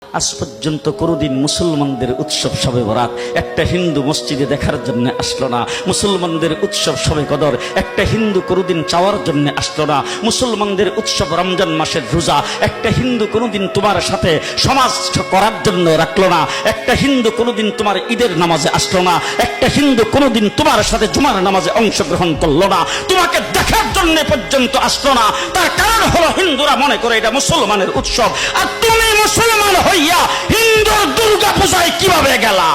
আজ পর্যন্ত কোনোদিন মুসলমানদের উৎসব শবে বরাত একটা হিন্দু মসজিদে দেখার জন্য আসলো না। মুসলমানদের উৎসব শবে কদর একটা হিন্দু কোনোদিন চাওয়ার জন্য আসলো না। মুসলমানদের উৎসব রমজান মাসের রোজা একটা হিন্দু কোনোদিন তোমার সাথে সমাজ করার জন্য রাখলো না। একটা হিন্দু কোনোদিন তোমার ঈদের নামাজে আসলো না। একটা হিন্দু কোনোদিন তোমার সাথে জুমার নামাজে অংশগ্রহণ করলো না। তোমাকে দেখার জন্য পর্যন্ত আসলো না। তার কারণ হলো হিন্দুরা মনে করে এটা মুসলমানের উৎসব, আর তুমি মুসলমান হইয়া হিন্দুর দুর্গা পূজায় কিভাবে গেলা?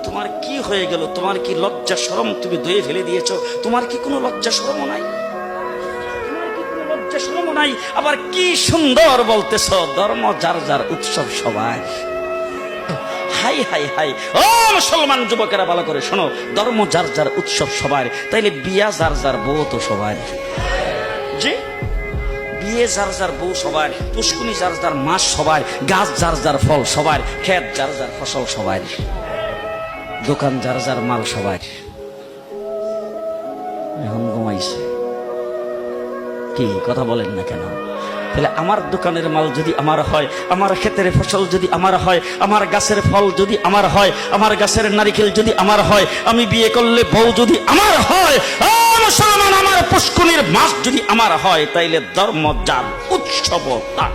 তোমার কি হয়ে গেল? তোমার কি লজ্জা শরম তুমি ধুয়ে ফেলে দিয়েছো? তোমার কি কোনো লজ্জা শরম নাই? লজ্জা শরম নাই? আবার কি সুন্দর বলতেছ, ধর্ম যার যার উৎসব সবাই। হাই হাই হাই, ও মুসলমান যুবকেরা ভালো করে শোনো, ধর্ম যার যার উৎসব সবার, তাইলে বিয়া যার যার বউ তো সবার। জি, বিয়ে যার যার বউ সবার, পুষ্কুনি যার যার মাস সবার, গাছ যার যার ফল সবার, ক্ষেত যার যার ফসল সবার, দোকান যার যার মাল সবার। এখন ঘুমাইছে কি কথা বলেন না কেন? তাহলে আমার দোকানের মাল যদি আমার হয়, আমার ক্ষেতের ফসল যদি আমার হয়, আমার গাছের ফল যদি আমার হয়, আমার গাছের নারিকেল যদি আমার হয়, আমি বিয়ে করলে বউ যদি আমার হয়, মুসলমান আমার পুষ্কুনির মাছ যদি আমার হয়, তাইলে ধর্ম যার উৎসব তার।